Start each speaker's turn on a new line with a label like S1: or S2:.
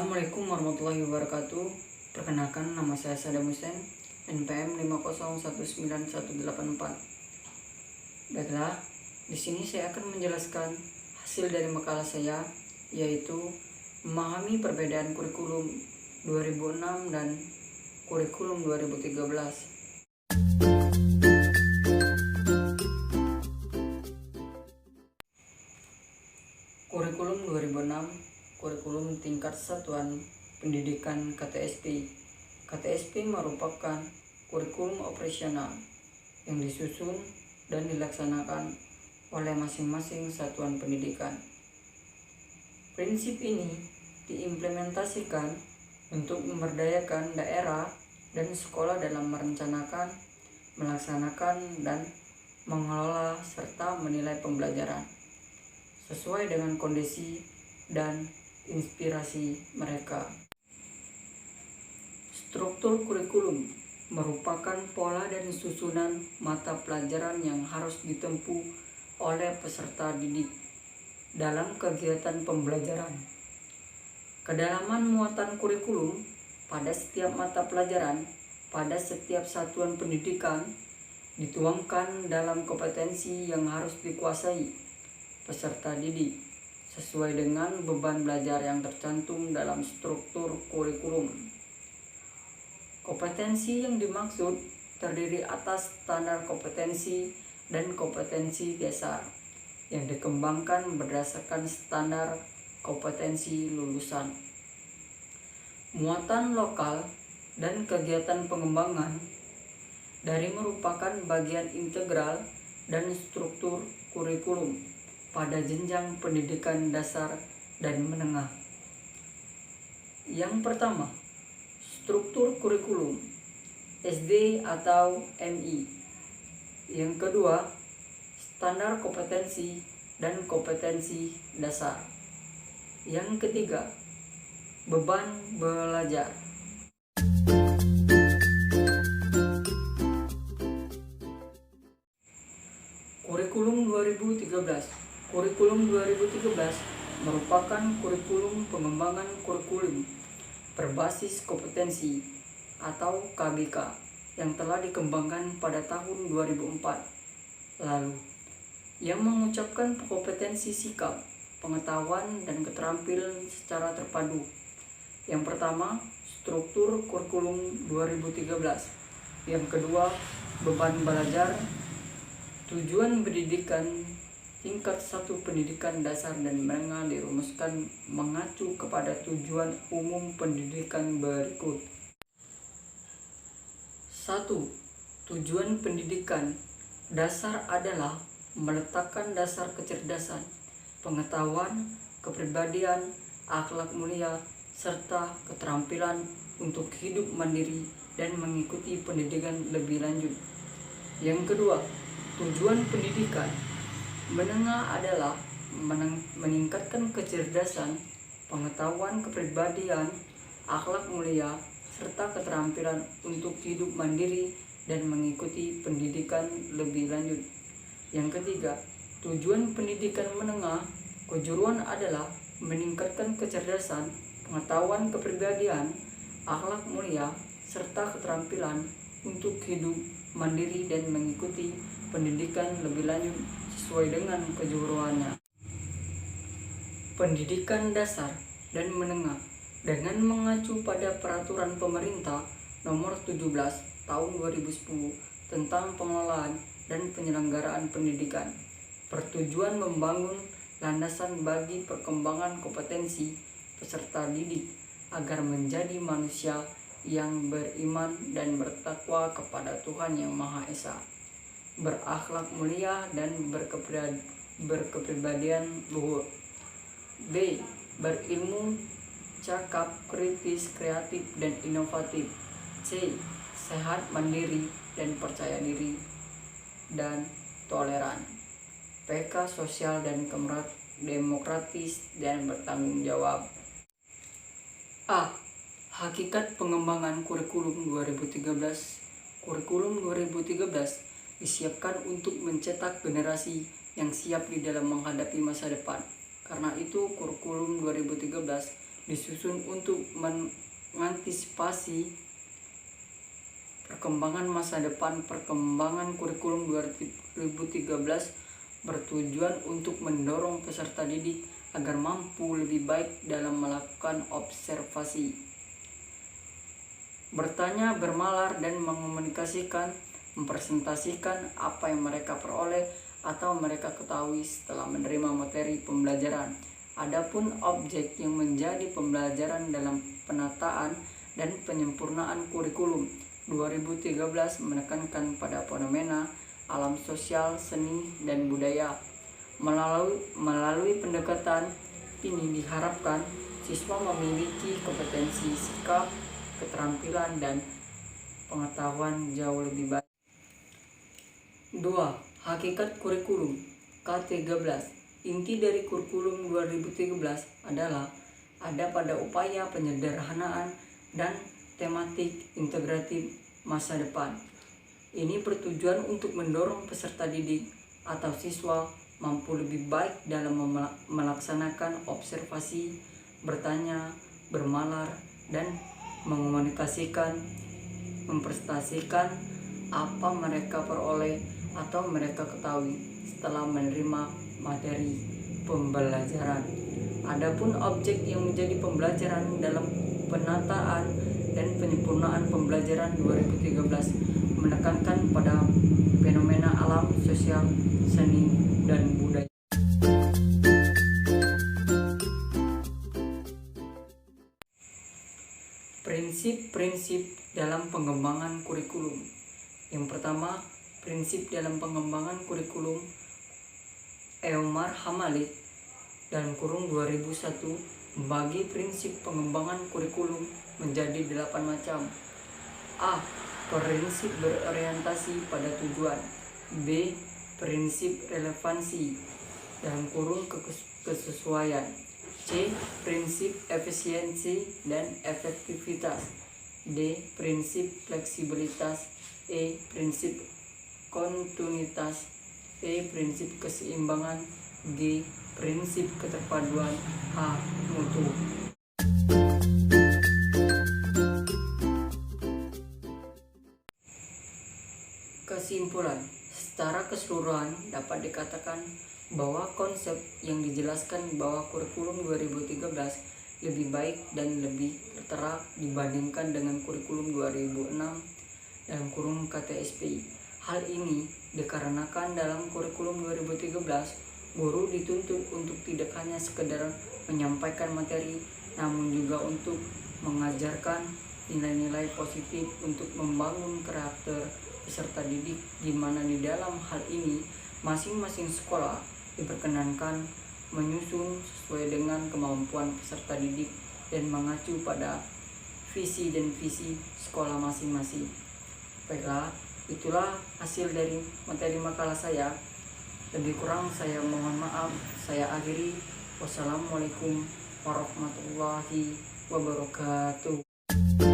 S1: Assalamualaikum warahmatullahi wabarakatuh. Perkenalkan, nama saya Saddam Hussein, NPM 5019184. Baiklah, di sini saya akan menjelaskan hasil dari makalah saya, yaitu memahami perbedaan kurikulum 2006 dan kurikulum 2013. Kurikulum 2006, kurikulum tingkat satuan pendidikan KTSP. KTSP merupakan kurikulum operasional yang disusun dan dilaksanakan oleh masing-masing satuan pendidikan. Prinsip ini diimplementasikan untuk memberdayakan daerah dan sekolah dalam merencanakan, melaksanakan, dan mengelola serta menilai pembelajaran sesuai dengan kondisi dan inspirasi mereka. Struktur kurikulum merupakan pola dan susunan mata pelajaran yang harus ditempuh oleh peserta didik dalam kegiatan pembelajaran. Kedalaman muatan kurikulum pada setiap mata pelajaran pada setiap satuan pendidikan dituangkan dalam kompetensi yang harus dikuasai peserta didik sesuai dengan beban belajar yang tercantum dalam struktur kurikulum. Kompetensi yang dimaksud terdiri atas standar kompetensi dan kompetensi dasar yang dikembangkan berdasarkan standar kompetensi lulusan. Muatan lokal dan kegiatan pengembangan dari merupakan bagian integral dan struktur kurikulum pada jenjang pendidikan dasar dan menengah. Yang pertama, struktur kurikulum SD atau MI. Yang kedua, standar kompetensi dan kompetensi dasar. Yang ketiga, beban belajar. Kurikulum 2013. Kurikulum 2013 merupakan kurikulum pengembangan kurikulum berbasis kompetensi atau KBK yang telah dikembangkan pada tahun 2004 lalu, yang mengucapkan kompetensi sikap, pengetahuan, dan keterampilan secara terpadu. Yang pertama, struktur kurikulum 2013. Yang kedua, beban belajar, tujuan pendidikan tingkat satu pendidikan dasar dan menengah dirumuskan mengacu kepada tujuan umum pendidikan berikut. 1. Tujuan pendidikan dasar adalah meletakkan dasar kecerdasan, pengetahuan, kepribadian, akhlak mulia, serta keterampilan untuk hidup mandiri dan mengikuti pendidikan lebih lanjut. Yang kedua, tujuan pendidikan menengah adalah meningkatkan kecerdasan, pengetahuan, kepribadian, akhlak mulia, serta keterampilan untuk hidup mandiri dan mengikuti pendidikan lebih lanjut. Yang ketiga, tujuan pendidikan menengah kejuruan adalah meningkatkan kecerdasan, pengetahuan, kepribadian, akhlak mulia, serta keterampilan untuk hidup mandiri dan mengikuti pendidikan lebih lanjut sesuai dengan kejuruannya. Pendidikan dasar dan menengah dengan mengacu pada peraturan pemerintah nomor 17 tahun 2010 tentang pengelolaan dan penyelenggaraan pendidikan bertujuan membangun landasan bagi perkembangan kompetensi peserta didik agar menjadi manusia yang beriman dan bertakwa kepada Tuhan Yang Maha Esa, berakhlak mulia dan berkepribadian luhur. B. Berilmu, cakap, kritis, kreatif, dan inovatif. C. Sehat, mandiri, dan percaya diri, dan toleran. PK sosial dan demokratis dan bertanggung jawab. A. Hakikat pengembangan kurikulum 2013. Kurikulum 2013 disiapkan untuk mencetak generasi yang siap di dalam menghadapi masa depan. Karena itu, kurikulum 2013 disusun untuk mengantisipasi perkembangan masa depan. Perkembangan kurikulum 2013 bertujuan untuk mendorong peserta didik agar mampu lebih baik dalam melakukan observasi, bertanya, bernalar, dan mengomunikasikan, mempresentasikan apa yang mereka peroleh atau mereka ketahui setelah menerima materi pembelajaran. Adapun objek yang menjadi pembelajaran dalam penataan dan penyempurnaan kurikulum 2013 menekankan pada fenomena alam sosial, seni, dan budaya. Melalui pendekatan ini diharapkan siswa memiliki kompetensi, sikap, keterampilan, dan pengetahuan jauh lebih baik. 2. Hakikat kurikulum K13. Inti dari kurikulum 2013 adalah ada pada upaya penyederhanaan dan tematik integratif masa depan. Ini bertujuan untuk mendorong peserta didik atau siswa mampu lebih baik dalam melaksanakan observasi, bertanya, bernalar, dan mengomunikasikan, mempresentasikan apa mereka peroleh atau mereka ketahui setelah menerima materi pembelajaran. Adapun objek yang menjadi pembelajaran dalam penataan dan penyempurnaan pembelajaran 2013 menekankan pada fenomena alam, sosial, seni, dan budaya. Prinsip-prinsip dalam pengembangan kurikulum. Yang pertama, prinsip dalam pengembangan kurikulum Eumar Hamalik dalam kurung 2001 membagi prinsip pengembangan kurikulum menjadi 8 macam. A. Prinsip berorientasi pada tujuan. B. Prinsip relevansi dalam kurung kesesuaian. C. Prinsip efisiensi dan efektivitas. D. Prinsip fleksibilitas. E. Prinsip kontinuitas. E. Prinsip keseimbangan. G. Prinsip keterpaduan. H. Mutu. Kesimpulan, secara keseluruhan dapat dikatakan bahwa konsep yang dijelaskan bahwa kurikulum 2013 lebih baik dan lebih tertera dibandingkan dengan kurikulum 2006 dalam kurung KTSPI. Hal ini dikarenakan dalam kurikulum 2013 guru dituntut untuk tidak hanya sekedar menyampaikan materi, namun juga untuk mengajarkan nilai-nilai positif untuk membangun karakter peserta didik, di mana di dalam hal ini masing-masing sekolah diperkenankan menyusun sesuai dengan kemampuan peserta didik dan mengacu pada visi dan visi sekolah masing-masing. Baiklah, itulah hasil dari materi makalah saya. Lebih kurang saya mohon maaf. Saya akhiri. Wassalamualaikum warahmatullahi wabarakatuh.